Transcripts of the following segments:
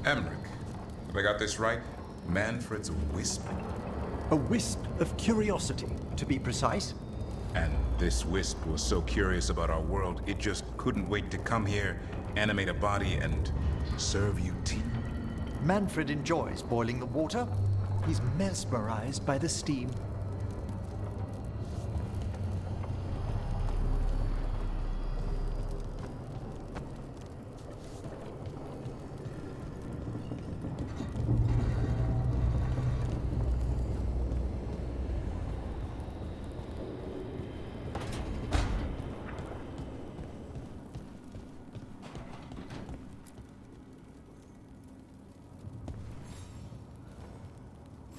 Emmerich. Have I got this right? Manfred's a wisp? A wisp of curiosity, to be precise. And this wisp was so curious about our world, it just couldn't wait to come here, animate a body, and serve you tea? Manfred enjoys boiling the water. He's mesmerized by the steam.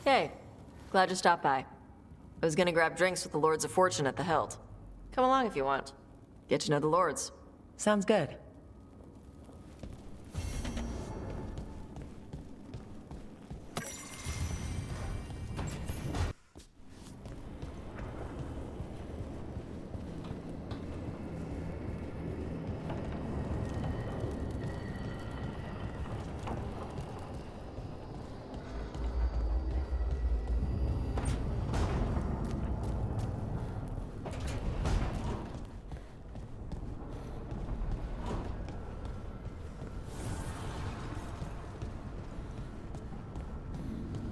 Hey, glad you stopped by. I was gonna grab drinks with the Lords of Fortune at the Hilt. Come along if you want. Get to know the Lords. Sounds good.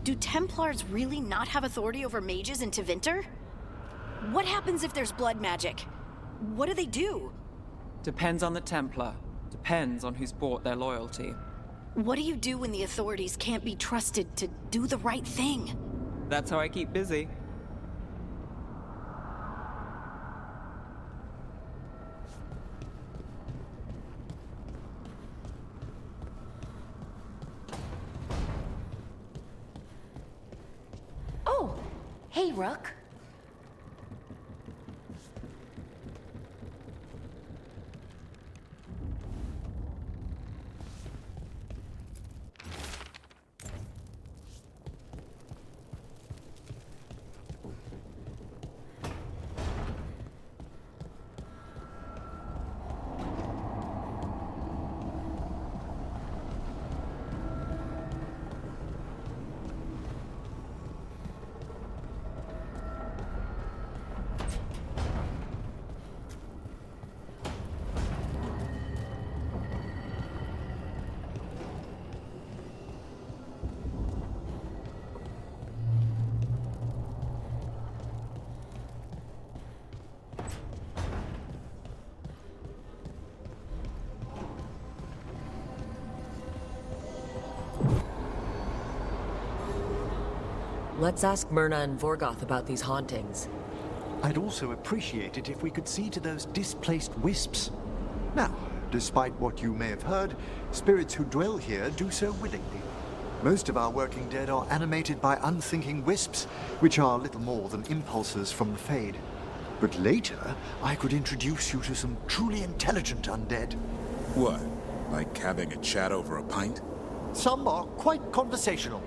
Do Templars really not have authority over mages in Tevinter? What happens if there's blood magic? What do they do? Depends on the Templar. Depends on who's bought their loyalty. What do you do when the authorities can't be trusted to do the right thing? That's how I keep busy. Oh, hey, Rook. Let's ask Myrna and Vorgoth about these hauntings. I'd also appreciate it if we could see to those displaced wisps. Now, despite what you may have heard, spirits who dwell here do so willingly. Most of our working dead are animated by unthinking wisps, which are little more than impulses from the Fade. But later, I could introduce you to some truly intelligent undead. What? Like having a chat over a pint? Some are quite conversational.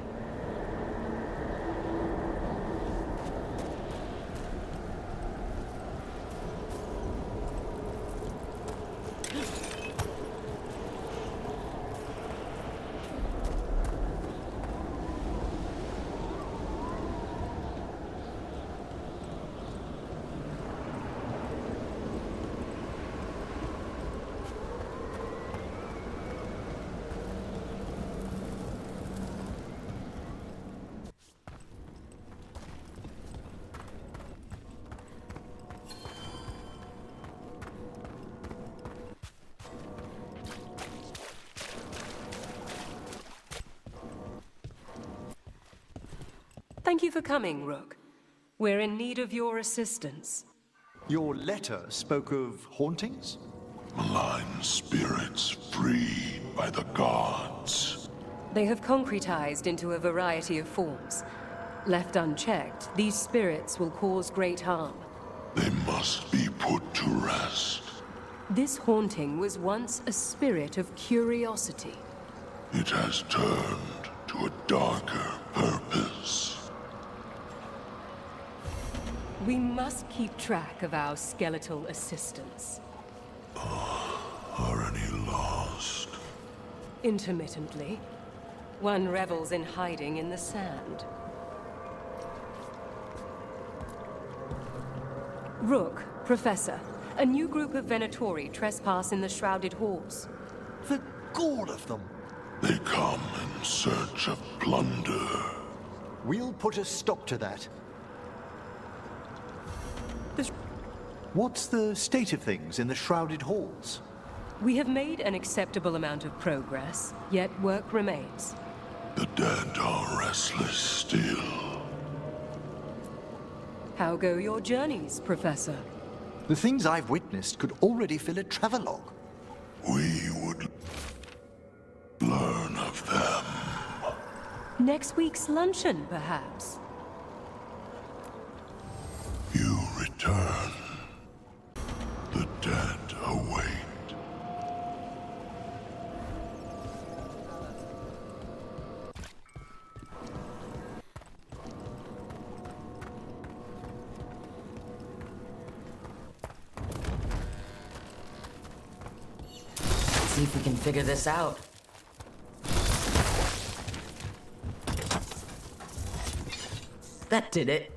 Thank you for coming, Rook. We're in need of your assistance. Your letter spoke of hauntings? Malign spirits freed by the gods. They have concretized into a variety of forms. Left unchecked, these spirits will cause great harm. They must be put to rest. This haunting was once a spirit of curiosity. It has turned to a darker purpose. We must keep track of our skeletal assistants. Are any lost? Intermittently. One revels in hiding in the sand. Rook, Professor, a new group of Venatori trespass in the Shrouded Halls. The gall of them! They come in search of plunder. We'll put a stop to that. What's the state of things in the Shrouded Halls? We have made an acceptable amount of progress, yet work remains. The dead are restless still. How go your journeys, Professor? The things I've witnessed could already fill a travelogue. We would learn of them. Next week's luncheon, perhaps? You return. The dead await. See if we can figure this out. That did it.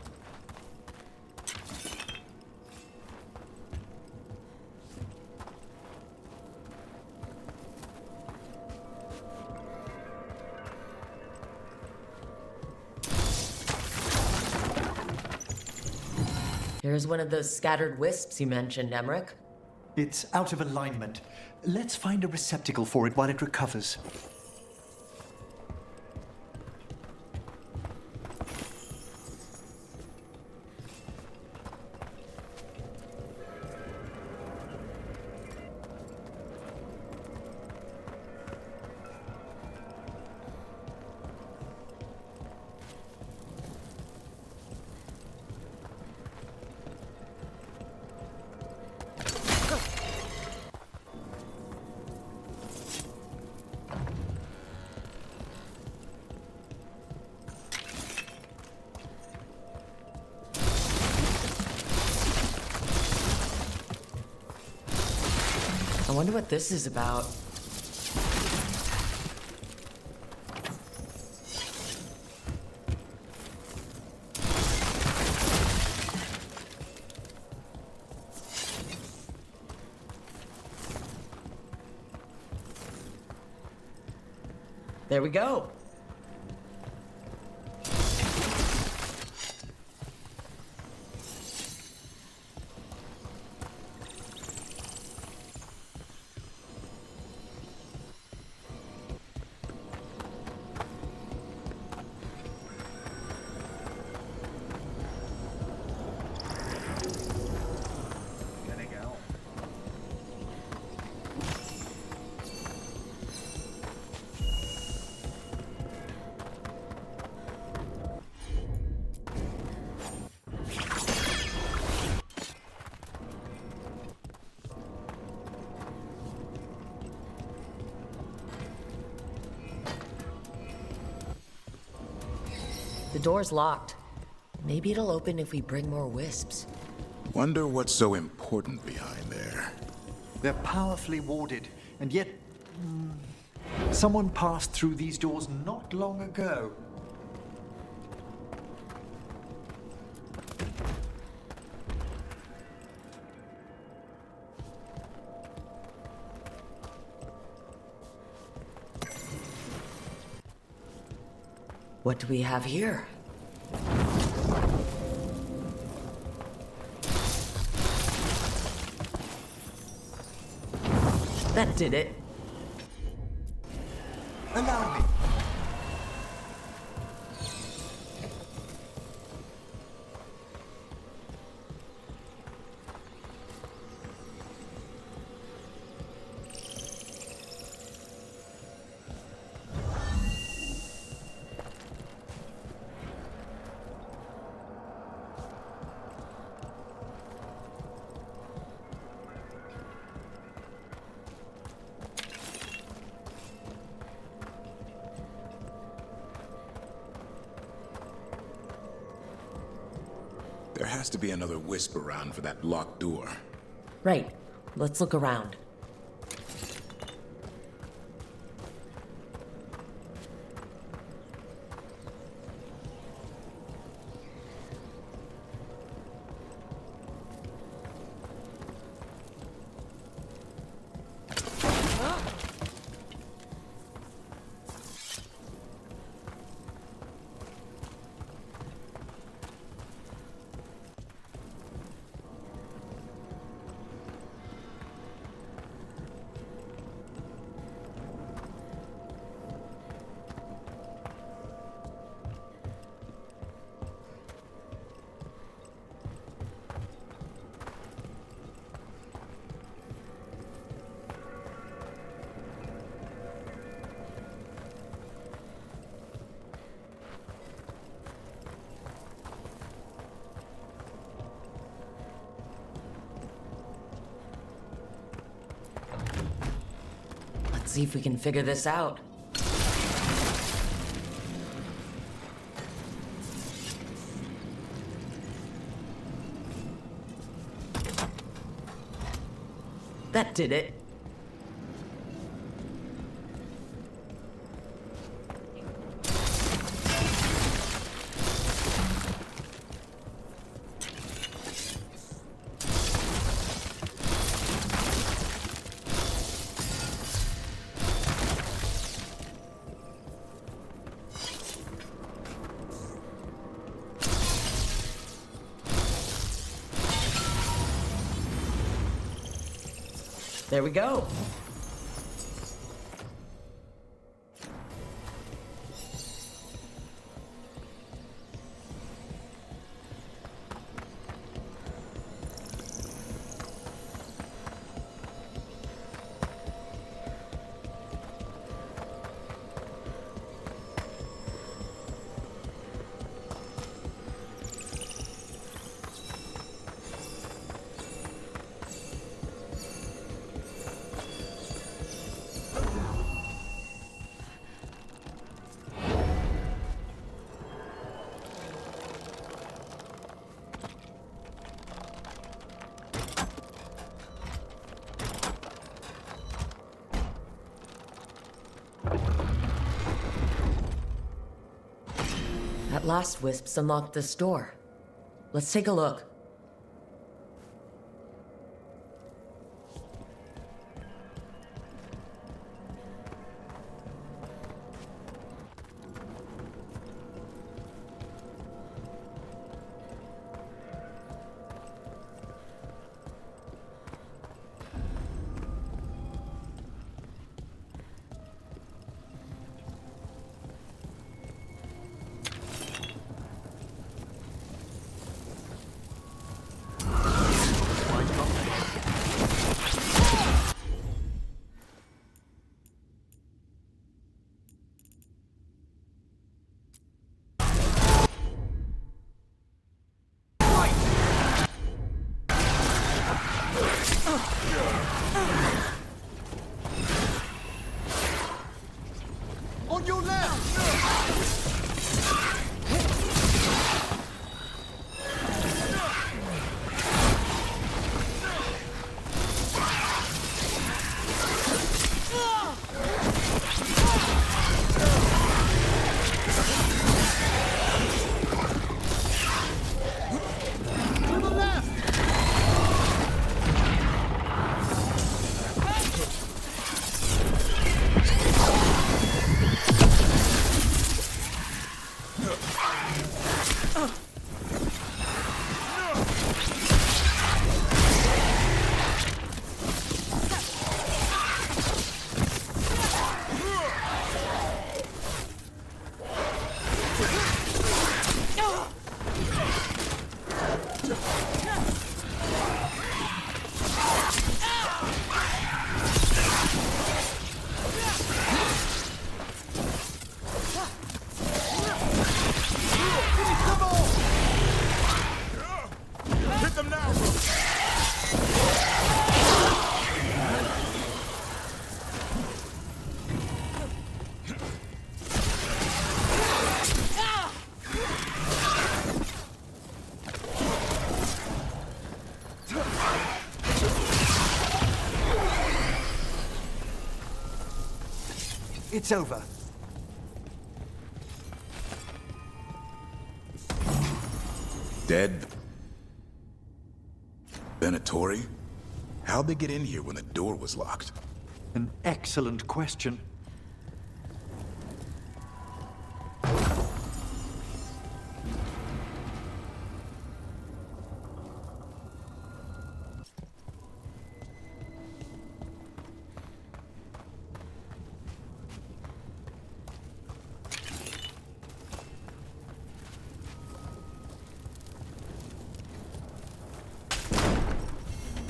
Here's one of those scattered wisps you mentioned, Emmerich. It's out of alignment. Let's find a receptacle for it while it recovers. I wonder what this is about. There we go. The door's locked. Maybe it'll open if we bring more wisps. Wonder what's so important behind there. They're powerfully warded, and yet... someone passed through these doors not long ago. What do we have here? That did it. Allow me. There has to be another wisp around for that locked door. Right. Let's look around. see if we can figure this out. That did it. There we go. That last wisp's unlocked this door. Let's take a look. On your left! It's over. Dead? Venatori? How'd they get in here when the door was locked? An excellent question.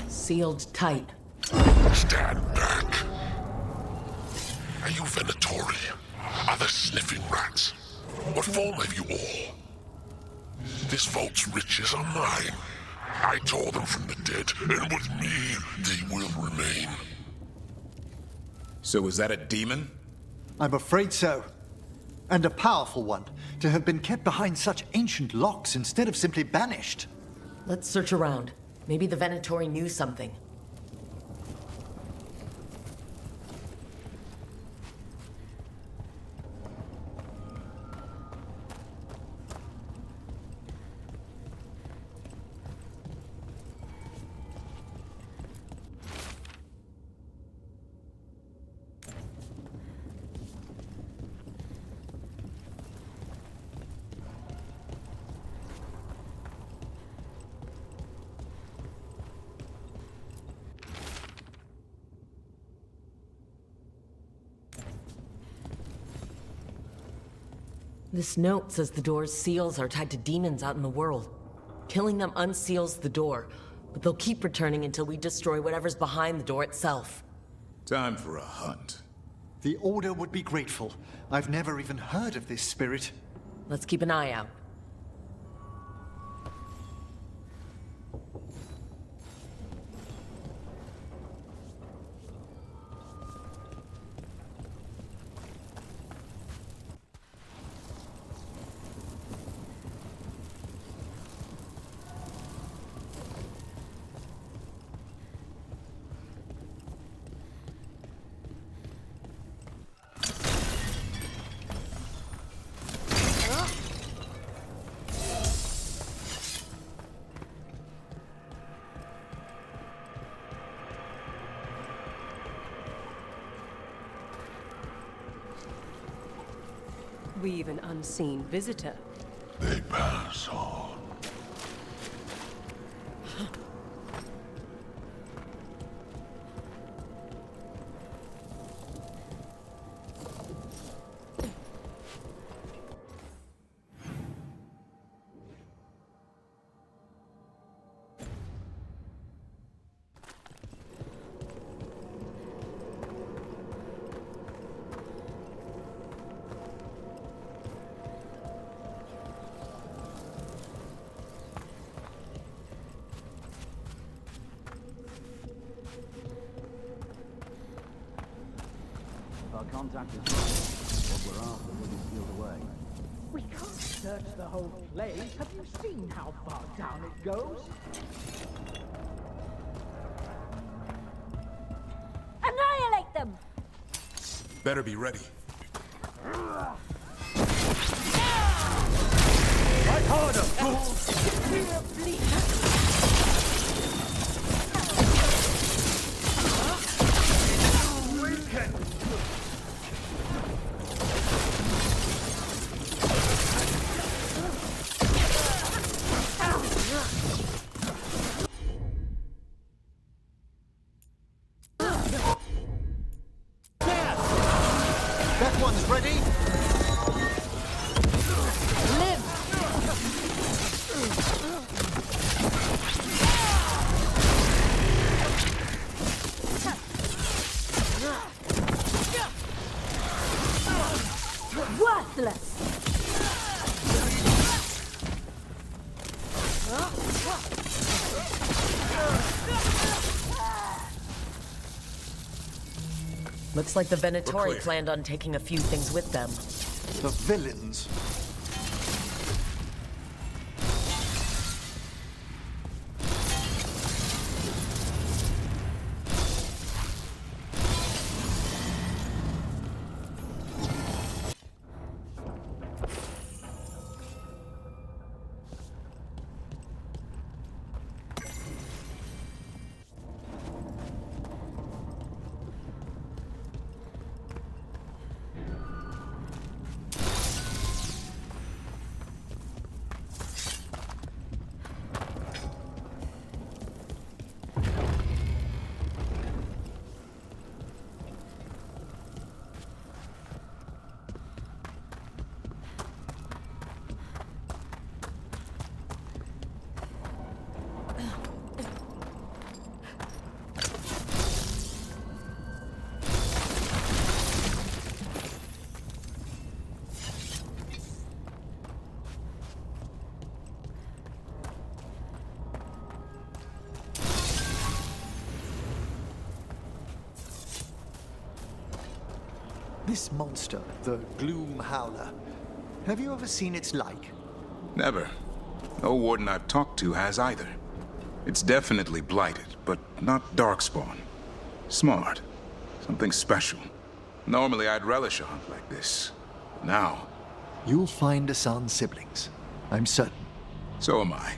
Sealed tight. Stand back. Are you Venatori? Are there sniffing rats? What form have you all? This vault's riches are mine. I tore them from the dead, and with me, they will remain. So is that a demon? I'm afraid so. And a powerful one, to have been kept behind such ancient locks instead of simply banished. Let's search around. Maybe the Venatori knew something. This note says the door's seals are tied to demons out in the world. Killing them unseals the door, but they'll keep returning until we destroy whatever's behind the door itself. Time for a hunt. The Order would be grateful. I've never even heard of this spirit. Let's keep an eye out. We've an unseen visitor. They pass on. Our contact is right. What we're after will be sealed away. We can't search the whole place. Have you seen how far down it goes? Annihilate them! Better be ready. Fight harder, fools! That one's ready. Worthless! Looks like the Venatori clear. planned on taking a few things with them. The villains. This monster, the Gloom Howler, have you ever seen its like? Never. No warden I've talked to has either. It's definitely blighted, but not darkspawn. Smart. Something special. Normally I'd relish a hunt like this. Now... You'll find Asan's siblings. I'm certain. So am I.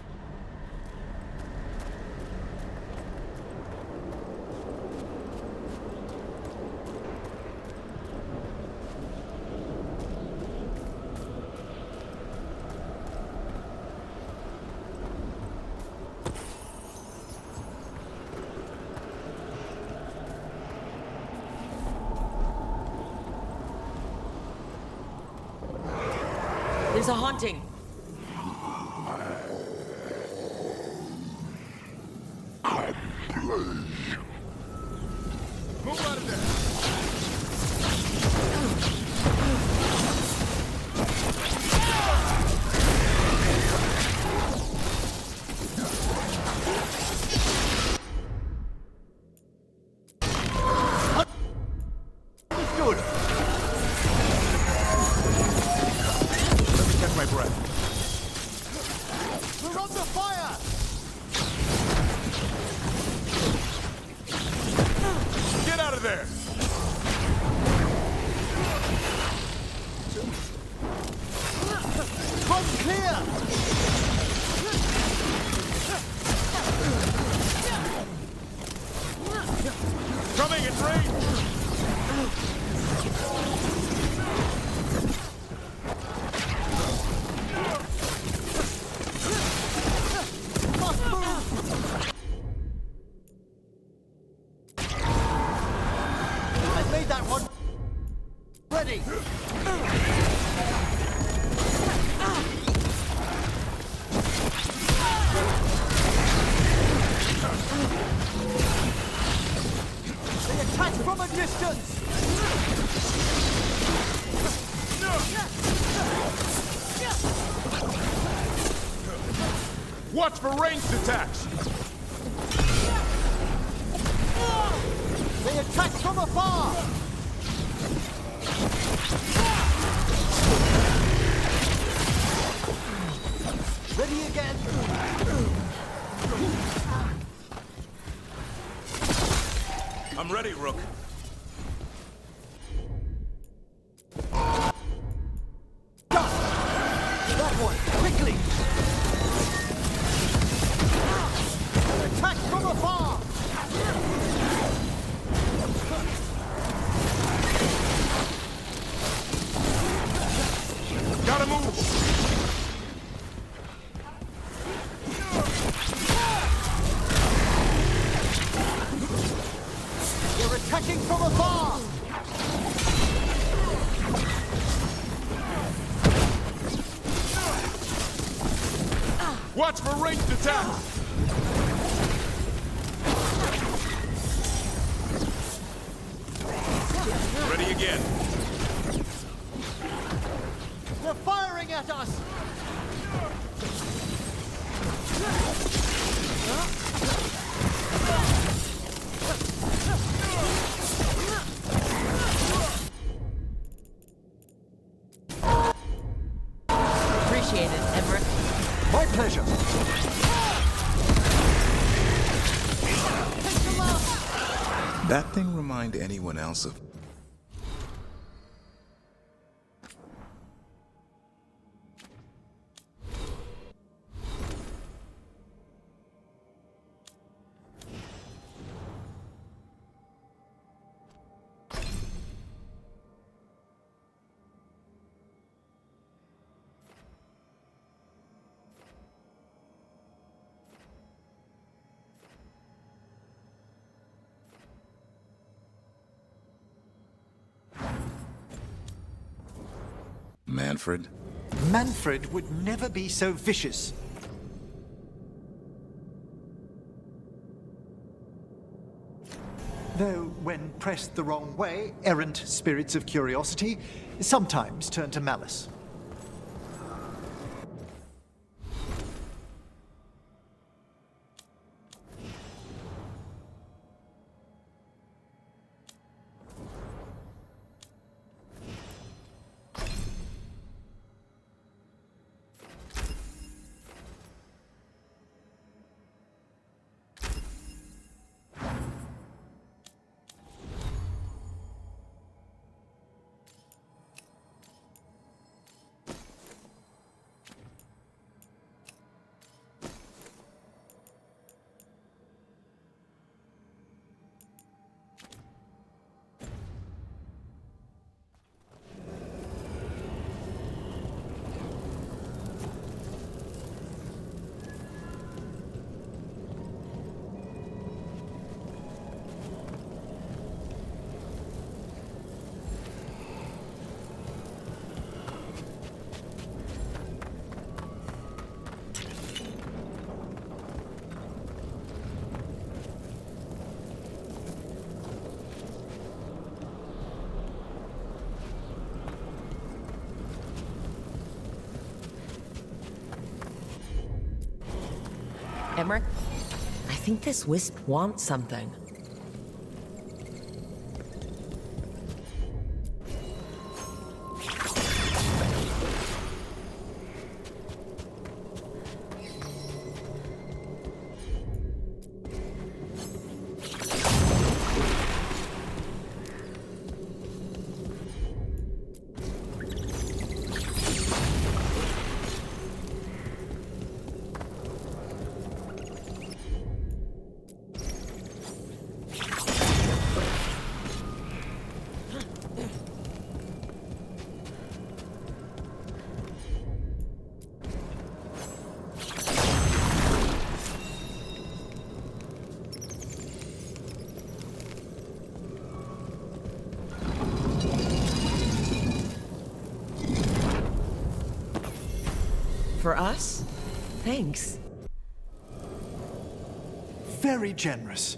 There's a haunting. Move out of there! Good. Let me catch my breath. We're under fire! Get out of there! Run clear! Coming in range! I've made that one ready! They attack from a distance! Watch for ranged attacks! They attack from afar! Ready again! I'm ready, Rook. That one, quickly! Attack from afar! Gotta move! They're attacking from afar! Watch for ranged attacks! Ready again. They're firing at us! Appreciate it, Everett. My pleasure! That thing remind anyone else of... Manfred? Manfred would never be so vicious. Though, when pressed the wrong way, errant spirits of curiosity sometimes turn to malice. Emmerich, I think this wisp wants something. For us? Thanks. Very generous.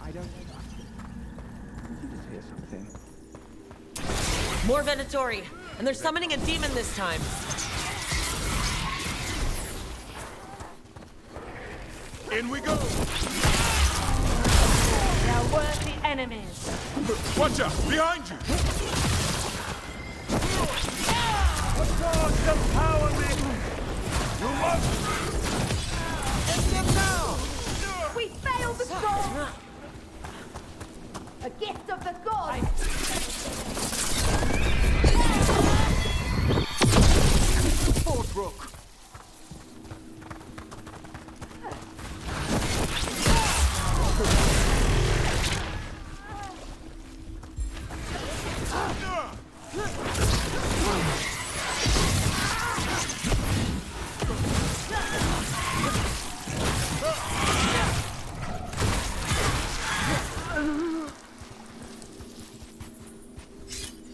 I don't know. Did you just hear something? More Venatori, and they're summoning a demon this time. In we go! They're worthy enemies. Watch out! Behind you! The gods empower me! You must! End them now! We failed the gods! A gift of the gods! Fort Rook!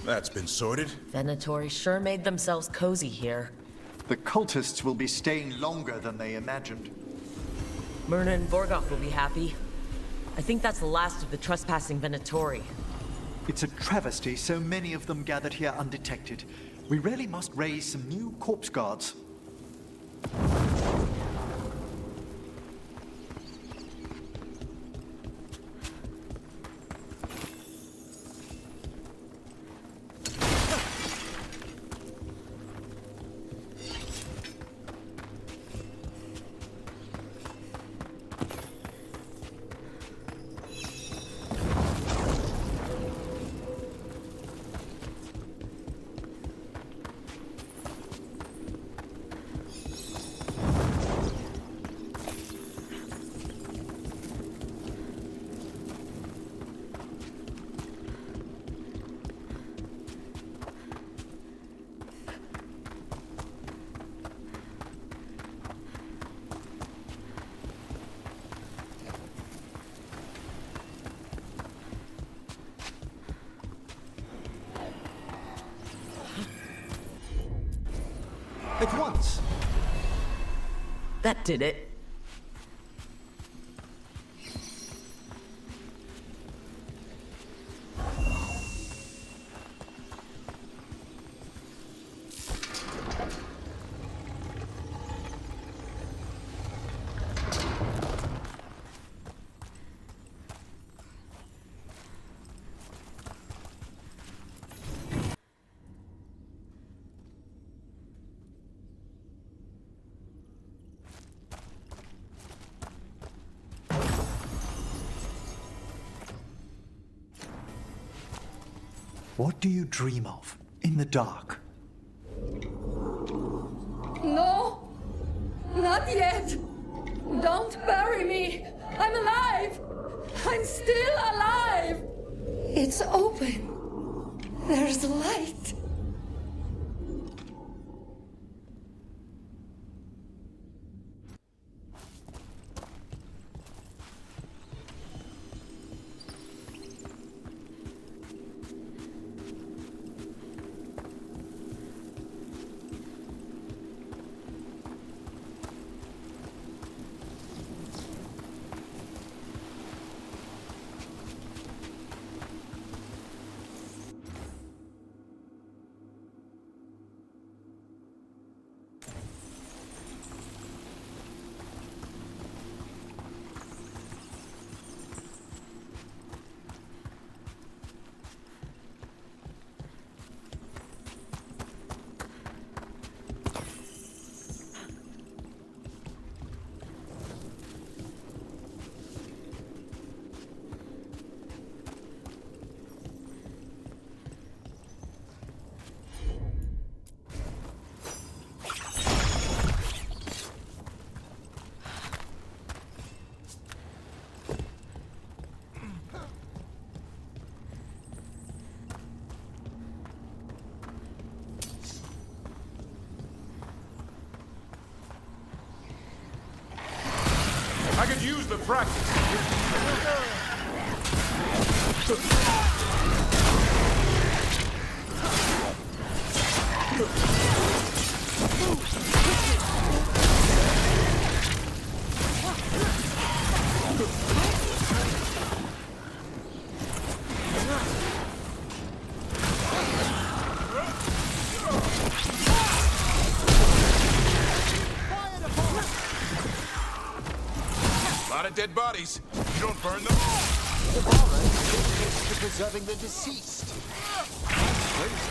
That's been sorted. Venatori sure made themselves cozy here. The cultists will be staying longer than they imagined. Myrna and Vorgoth will be happy. I think that's the last of the trespassing Venatori. It's a travesty so many of them gathered here undetected. We really must raise some new corpse guards. At once. That did it. What do you dream of in the dark? No! Not yet! Don't bury me! I'm alive! I'm still alive! It's open. There's light. I could use the practice. Dead bodies. You don't burn them? The horror is dedicated to preserving the deceased.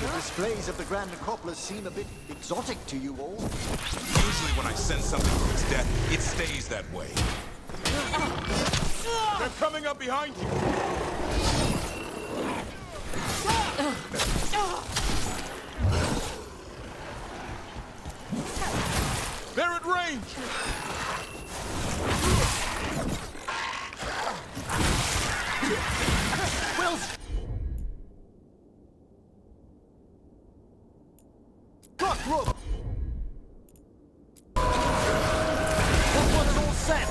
The displays of the Grand Necropolis seem a bit exotic to you all. Usually when I send something to its death, it stays that way. They're coming up behind you. They're at range. Rope! That one's all set!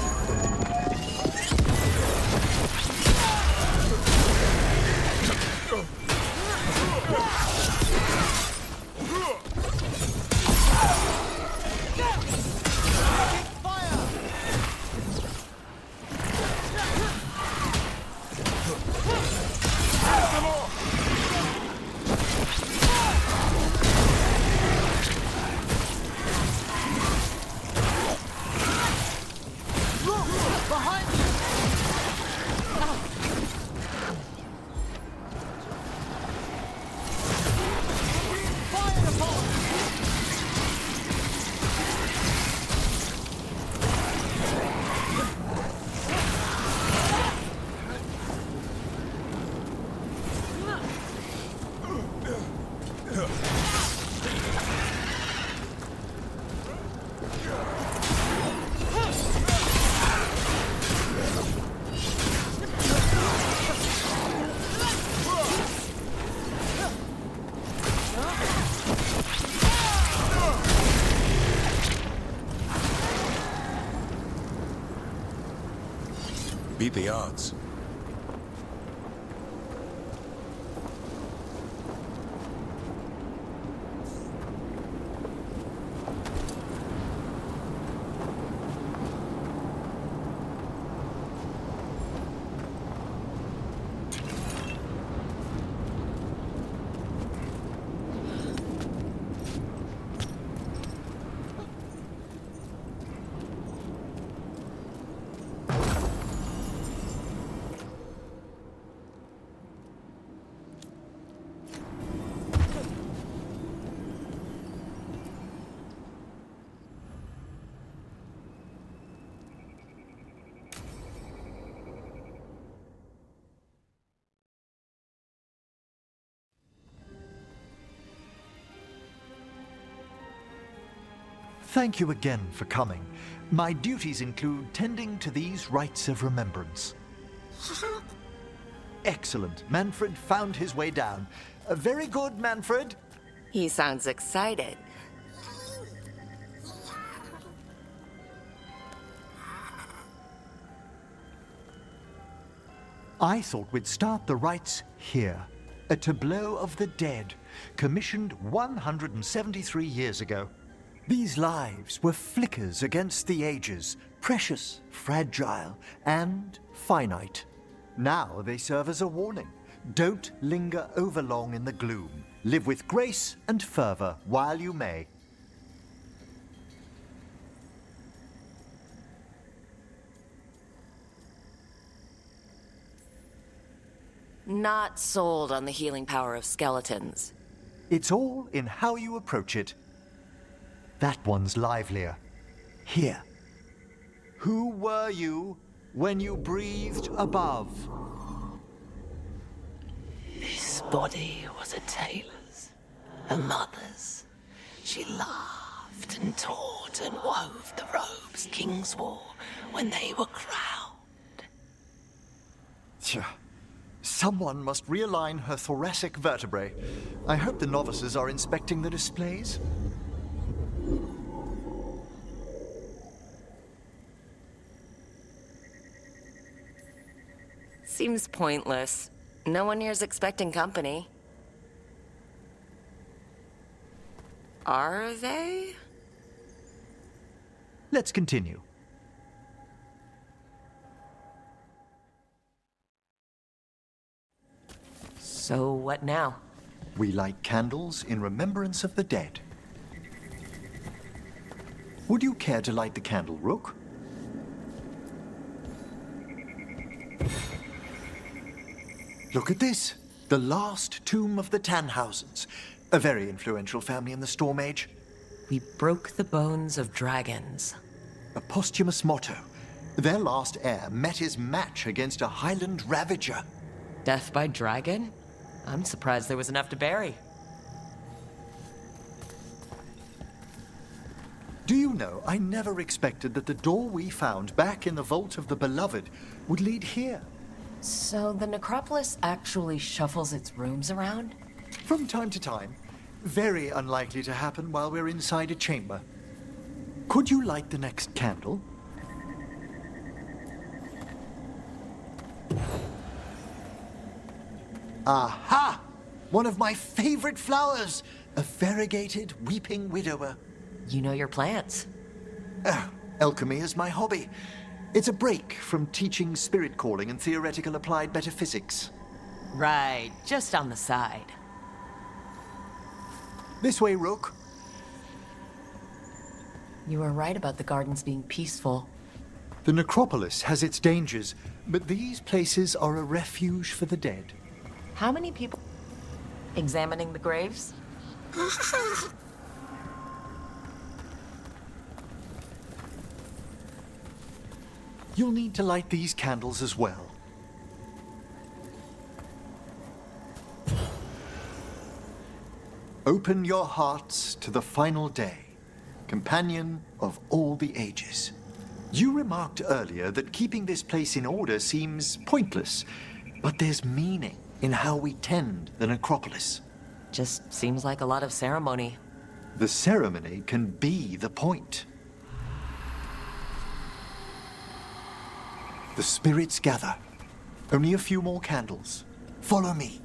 Beat the odds. Thank you again for coming. My duties include tending to these rites of remembrance. Excellent. Manfred found his way down. Very good, Manfred. He sounds excited. I thought we'd start the rites here. A tableau of the dead, commissioned 173 years ago. These lives were flickers against the ages, precious, fragile, and finite. Now they serve as a warning. Don't linger overlong in the gloom. Live with grace and fervor while you may. Not sold on the healing power of skeletons. It's all in how you approach it. That one's livelier. Here. Who were you when you breathed above? This body was a tailor's, a mother's. She laughed and taught and wove the robes kings wore when they were crowned. Tja. Someone must realign her thoracic vertebrae. I hope the novices are inspecting the displays. Seems pointless. No one here's expecting company. Are they? Let's continue. So what now? We light candles in remembrance of the dead. Would you care to light the candle, Rook? Look at this. The last tomb of the Tannhausens. A very influential family in the Storm Age. We broke the bones of dragons. A posthumous motto. Their last heir met his match against a Highland Ravager. Death by dragon? I'm surprised there was enough to bury. Do you know, I never expected that the door we found back in the Vault of the Beloved would lead here. So the necropolis actually shuffles its rooms around? From time to time. Very unlikely to happen while we're inside a chamber. Could you light the next candle? Aha! One of my favorite flowers! A variegated weeping widower. You know your plants. Alchemy is my hobby. It's a break from teaching spirit calling and theoretical applied metaphysics. Right, just on the side. This way, Rook. You were right about the gardens being peaceful. The necropolis has its dangers, but these places are a refuge for the dead. How many people examining the graves? You'll need to light these candles as well. Open your hearts to the final day, companion of all the ages. You remarked earlier that keeping this place in order seems pointless, but there's meaning in how we tend the necropolis. Just seems like a lot of ceremony. The ceremony can be the point. The spirits gather. Only a few more candles. Follow me.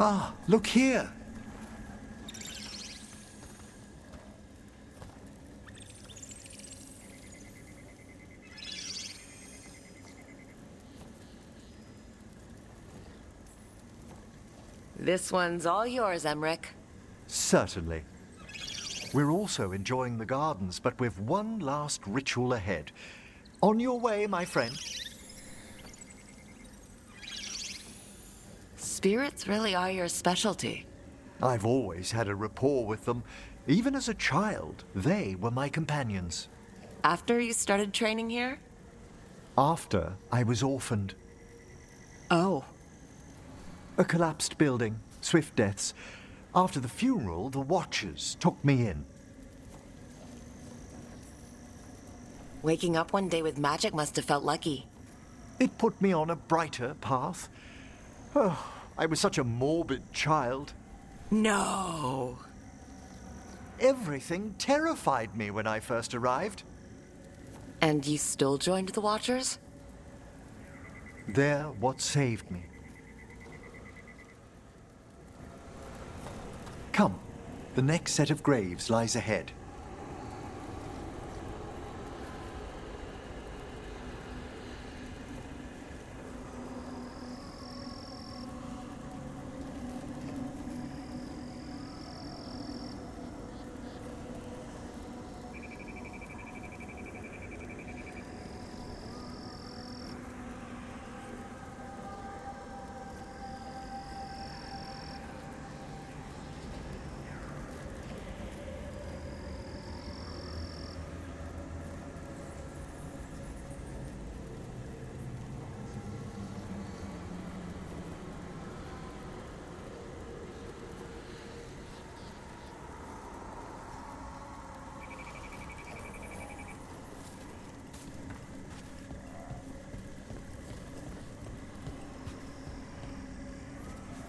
Ah, look here. This one's all yours, Emmerich. Certainly. We're also enjoying the gardens, but with one last ritual ahead. On your way, my friend. Spirits really are your specialty. I've always had a rapport with them. Even as a child, they were my companions. After you started training here? After I was orphaned. Oh. A collapsed building, swift deaths. After the funeral, the Watchers took me in. Waking up one day with magic must have felt lucky. It put me on a brighter path. Oh, I was such a morbid child. No! Everything terrified me when I first arrived. And you still joined the Watchers? They're what saved me. Come, the next set of graves lies ahead.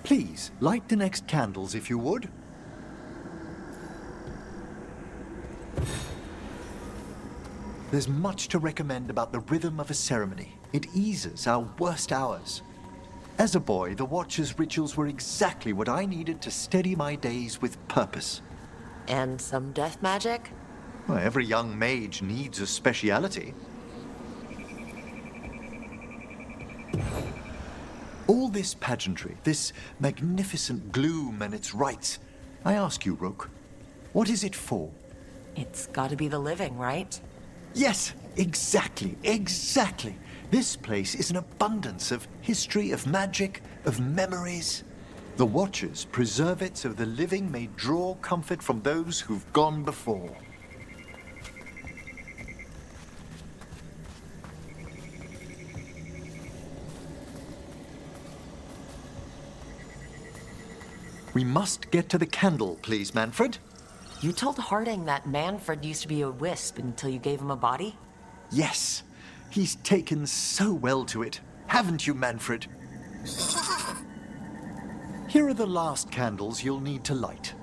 Please, light the next candles if you would. There's much to recommend about the rhythm of a ceremony. It eases our worst hours. As a boy, the Watcher's rituals were exactly what I needed to steady my days with purpose. And some death magic? Well, every young mage needs a speciality. All this pageantry, this magnificent gloom and its rites, I ask you, Rook, what is it for? It's gotta be the living, right? Yes, exactly. This place is an abundance of history, of magic, of memories. The Watchers preserve it so the living may draw comfort from those who've gone before. We must get to the candle, please, Manfred. You told Harding that Manfred used to be a wisp until you gave him a body? Yes. He's taken so well to it. Haven't you, Manfred? Here are the last candles you'll need to light.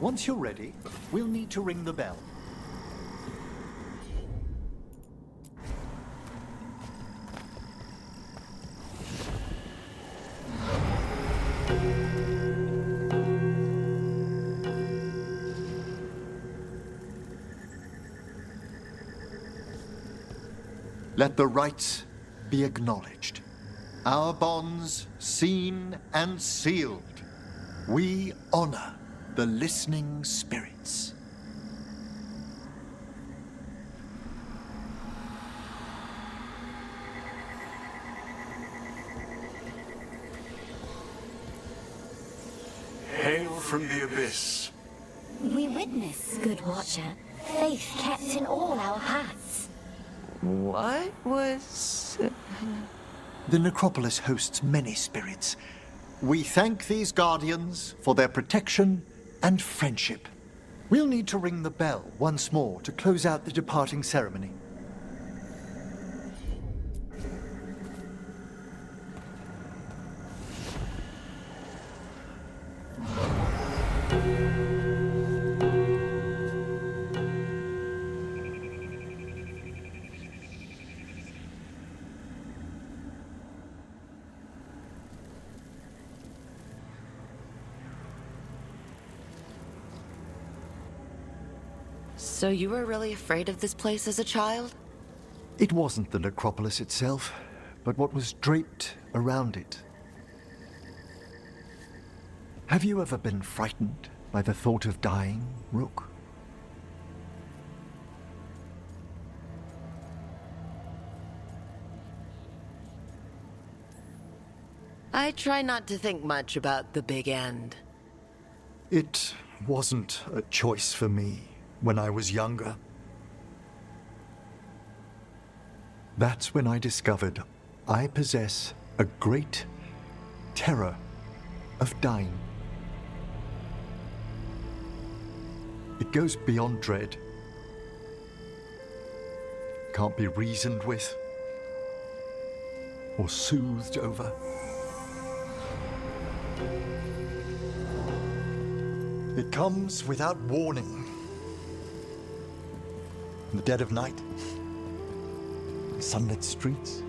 Once you're ready, we'll need to ring the bell. Let the rites be acknowledged. Our bonds seen and sealed. We honor the listening spirits. Hail from the abyss. We witness, good Watcher, faith kept in all our paths. What was... The necropolis hosts many spirits. We thank these guardians for their protection and friendship. We'll need to ring the bell once more to close out the departing ceremony. So you were really afraid of this place as a child? It wasn't the necropolis itself, but what was draped around it. Have you ever been frightened by the thought of dying, Rook? I try not to think much about the big end. It wasn't a choice for me when I was younger. That's when I discovered I possess a great terror of dying. It goes beyond dread. Can't be reasoned with or soothed over. It comes without warning. In the dead of night, sunlit streets,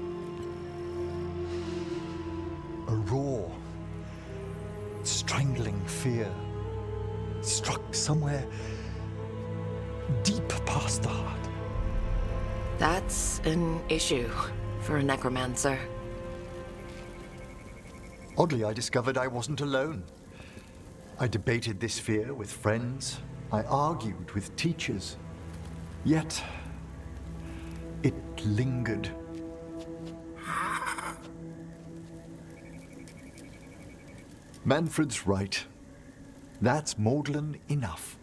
a raw, strangling fear struck somewhere deep past the heart. That's an issue for a necromancer. Oddly, I discovered I wasn't alone. I debated this fear with friends. I argued with teachers. Yet, it lingered. Manfred's right. That's maudlin enough.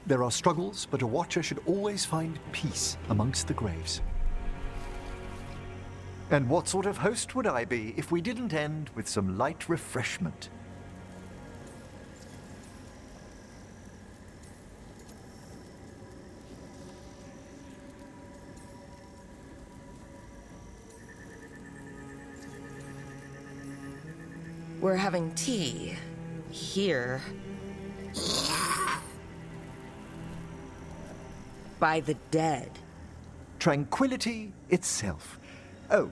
There are struggles, but a watcher should always find peace amongst the graves. And what sort of host would I be if we didn't end with some light refreshment? We're having tea here. By the dead. Tranquility itself. Oh,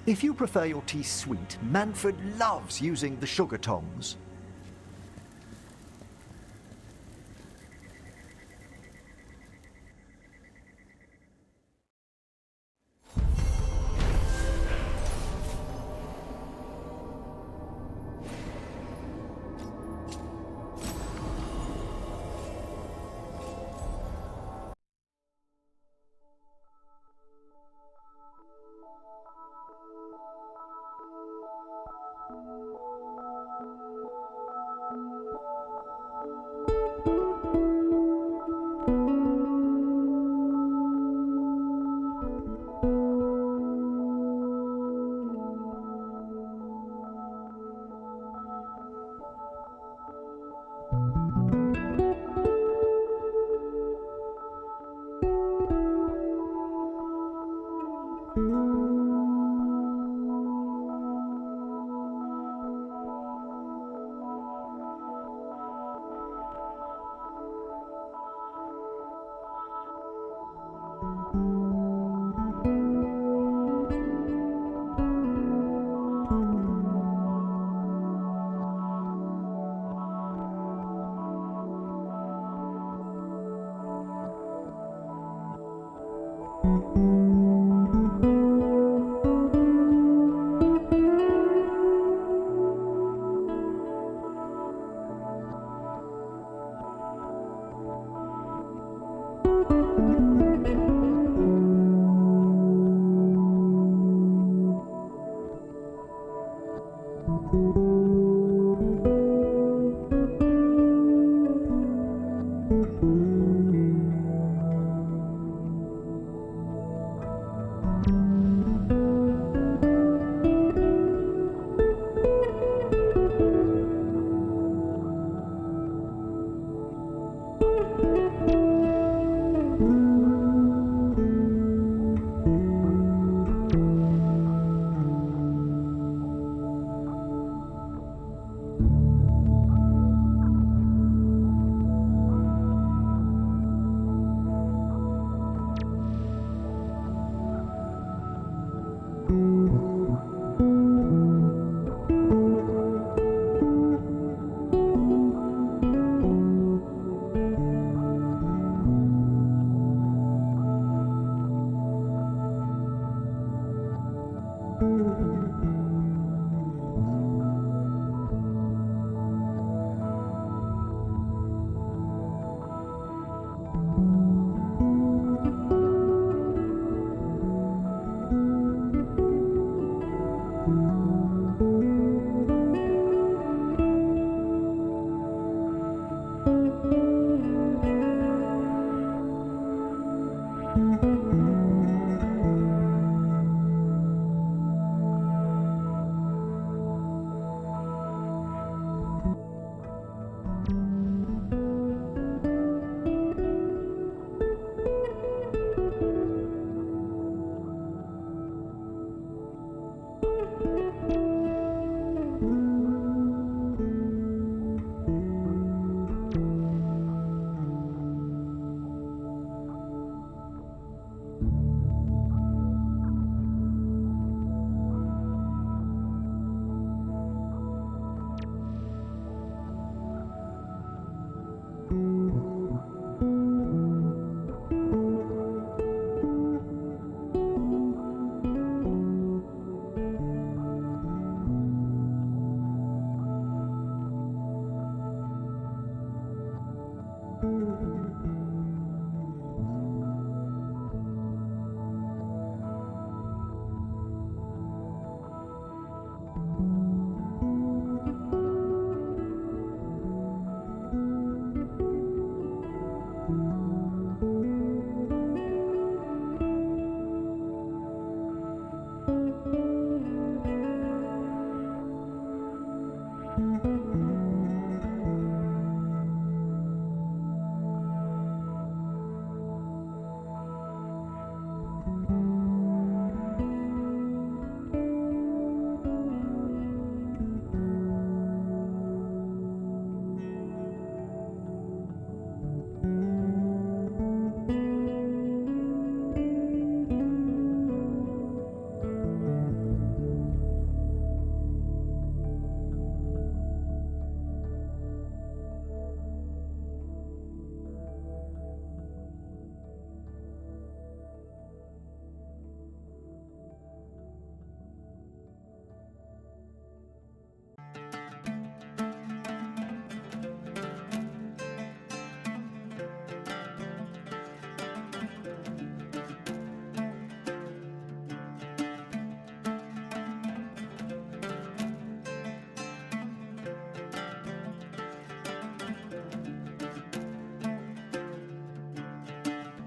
if you prefer your tea sweet, Manfred loves using the sugar tongs. Bye.